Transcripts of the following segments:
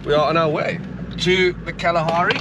we are on our way to the Kalahari.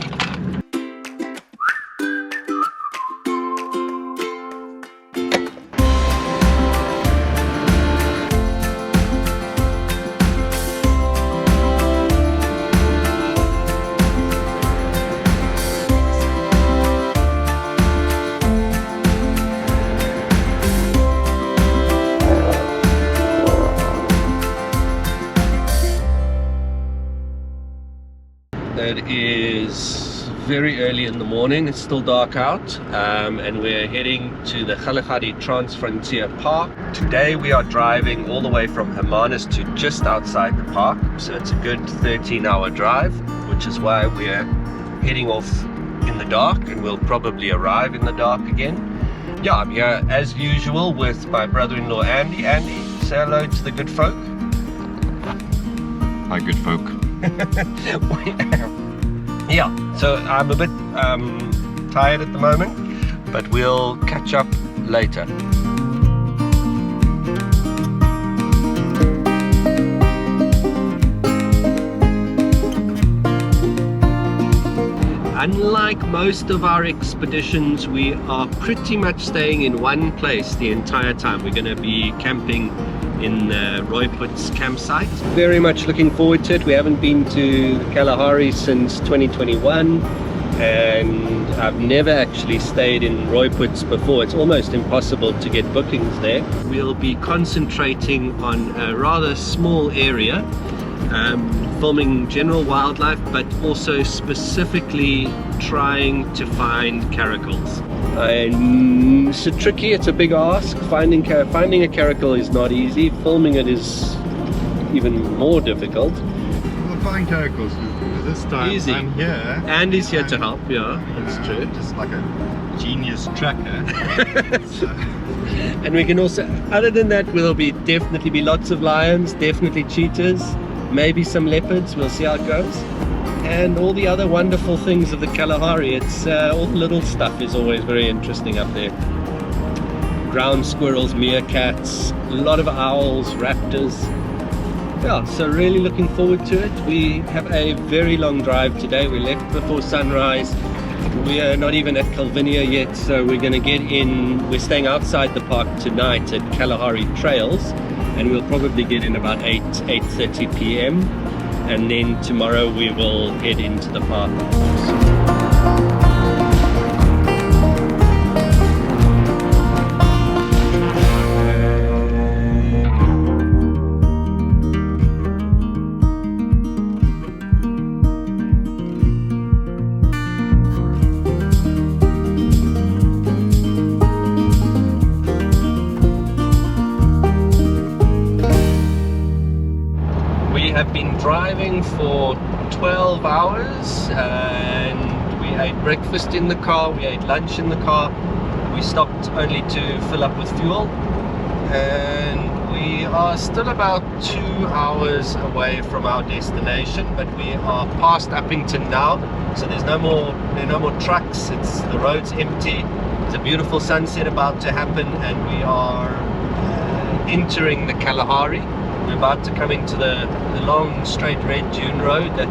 It is very early in the morning, it's still dark out, and we're heading to the Kgalagadi Transfrontier Park. Today we are driving all the way from Hermanus to just outside the park, so it's a good 13-hour drive, which is why we're heading off in the dark, and we'll probably arrive in the dark again. Yeah, I'm here as usual with my brother-in-law Andy. Andy, say hello to the good folk. Hi, good folk. Yeah, so I'm a bit tired at the moment, but we'll catch up later. Unlike most of our expeditions, we are pretty much staying in one place the entire time. We're going to be camping in the Rooiputs campsite. Very much looking forward to it. We haven't been to the Kalahari since 2021, and I've never actually stayed in Rooiputs before. It's almost impossible to get bookings there. We'll be concentrating on a rather small area, filming general wildlife, but also specifically trying to find caracals. It's tricky, it's a big ask. Finding a caracal is not easy. Filming it is even more difficult. We'll find caracals this time. Easy. I'm here. Andy's here to help, yeah, that's true. Just like a genius tracker. And we can also, other than that, will definitely be lots of lions, definitely cheetahs, maybe some leopards, we'll see how it goes. And all the other wonderful things of the Kalahari. It's all the little stuff is always very interesting up there. Ground squirrels, meerkats, a lot of owls, raptors. Yeah, so really looking forward to it. We have a very long drive today. We left before sunrise. We are not even at Kalvinia yet, so we're going to get in. We're staying outside the park tonight at Kalahari Trails, and we'll probably get in about 8:30 p.m. and then tomorrow we will head into the park. Have been driving for 12 hours and we ate breakfast in the car, we ate lunch in the car, we stopped only to fill up with fuel, and we are still about 2 hours away from our destination, but we are past Uppington now, so there are no more trucks, the road's empty, there's a beautiful sunset about to happen, and we are entering the Kalahari. We're about to come into the long straight red dune road that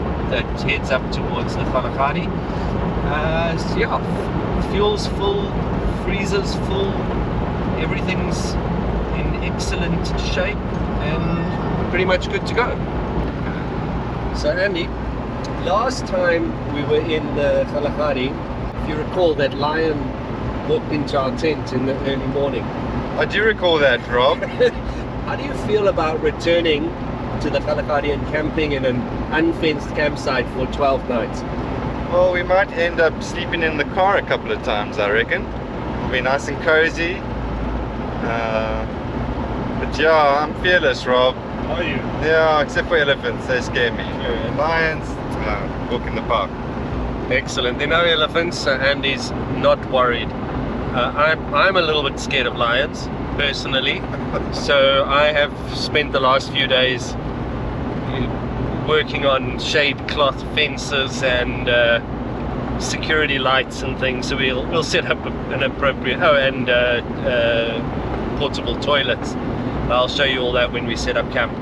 heads up towards the Kgalagadi. So yeah, fuel's full, freezer's full, everything's in excellent shape and pretty much good to go. So Andy, last time we were in the Kalahari, if you recall, that lion walked into our tent in the early morning. I do recall that, Rob. How do you feel about returning to the Kalahari and camping in an unfenced campsite for 12 nights? Well, we might end up sleeping in the car a couple of times, I reckon. It'll be nice and cozy. But yeah, I'm fearless, Rob. Are you? Yeah, except for elephants, they scare me. Sure. Lions, walk in the park. Excellent. There are no elephants, so Andy's not worried. I'm a little bit scared of lions, personally, so I have spent the last few days working on shade cloth fences and security lights and things, so we'll set up an appropriate and portable toilets. I'll show you all that when we set up camp.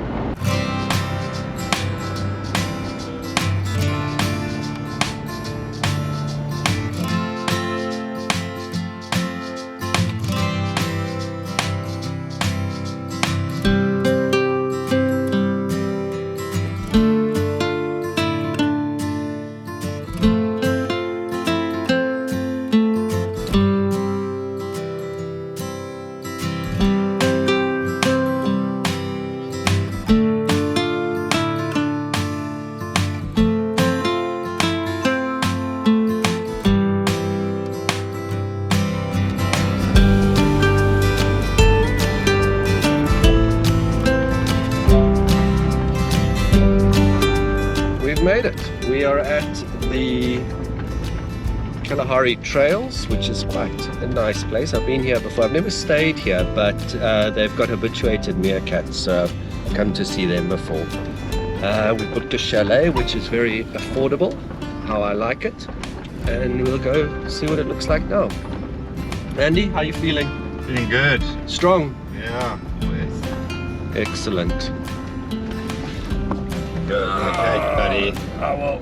made it. We are at the Kalahari Trails, which is quite a nice place. I've been here before. I've never stayed here, but they've got habituated meerkats, so I've come to see them before. We booked a chalet, which is very affordable, how I like it, and we'll go see what it looks like now. Andy, how are you feeling? Feeling good. Strong? Yeah. Excellent. Good. Okay, buddy. I will.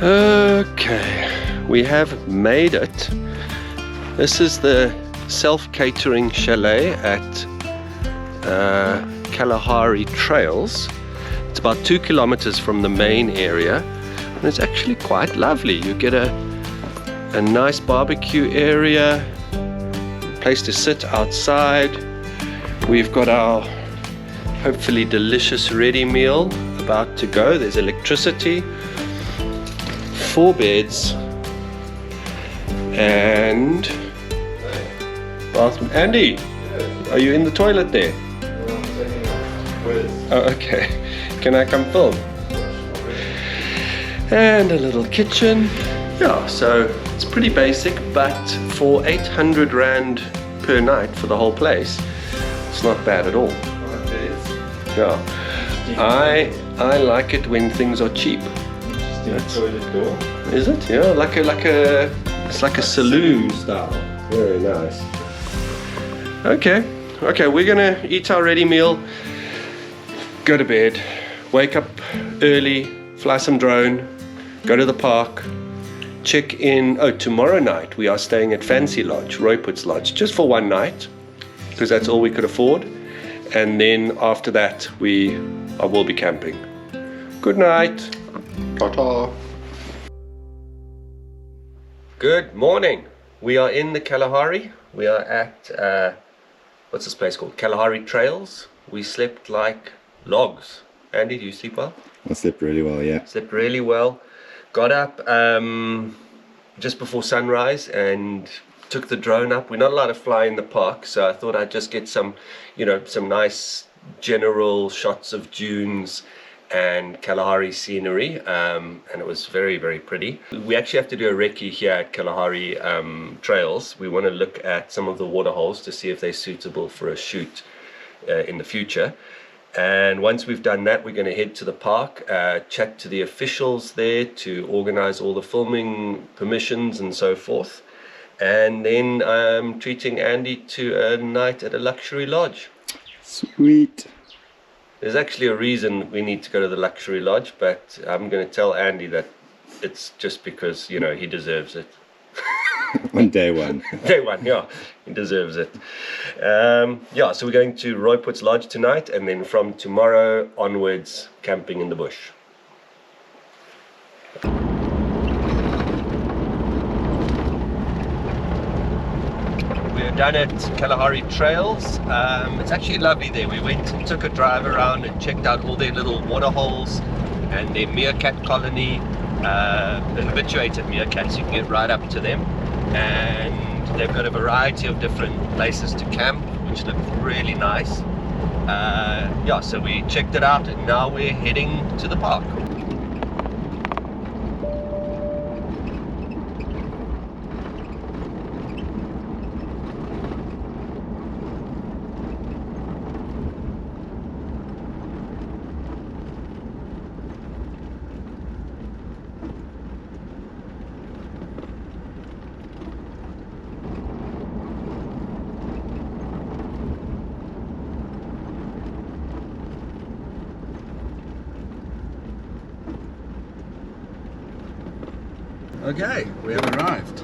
Okay, we have made it. This is the self-catering chalet at Kalahari Trails. It's about 2 kilometers from the main area, and it's actually quite lovely. You get a nice barbecue area, place to sit outside. We've got our hopefully delicious ready meal about to go. There's electricity, 4 beds, and bathroom. Andy, are you in the toilet there? Oh, okay. Can I come film? And a little kitchen. Yeah, so it's pretty basic, but for 800 Rand per night for the whole place, it's not bad at all. Yeah, I like it when things are cheap. Toilet door. Is it? Yeah, it's like a saloon style. Very nice. Okay, we're gonna eat our ready meal, go to bed, wake up early, fly some drone, go to the park, check in. Oh, tomorrow night we are staying at Fancy Lodge, Rooiputs Lodge, just for one night, because that's all we could afford. And then after that I will be camping. Good night. Ta-ta. Good morning. We are in the Kalahari. We are at what's this place called? Kalahari Trails. We slept like logs. Andy, do you sleep well? I slept really well, yeah. Slept really well. Got up just before sunrise and took the drone up. We're not allowed to fly in the park, so I thought I'd just get some nice general shots of dunes and Kalahari scenery, and it was very, very pretty. We actually have to do a recce here at Kalahari Trails. We want to look at some of the waterholes to see if they're suitable for a shoot in the future. And once we've done that, we're going to head to the park, chat to the officials there to organize all the filming permissions and so forth. And then I'm treating Andy to a night at a luxury lodge. Sweet. There's actually a reason we need to go to the luxury lodge, but I'm going to tell Andy that it's just because, he deserves it. On day one. Day one, yeah, he deserves it. So we're going to Rooiputs Lodge tonight, and then from tomorrow onwards, camping in the bush. We're done at Kalahari Trails. It's actually lovely there. We went and took a drive around and checked out all their little waterholes and their meerkat colony, the habituated meerkats. You can get right up to them, and they've got a variety of different places to camp, which look really nice. So we checked it out, and now we're heading to the park. Okay, we have arrived.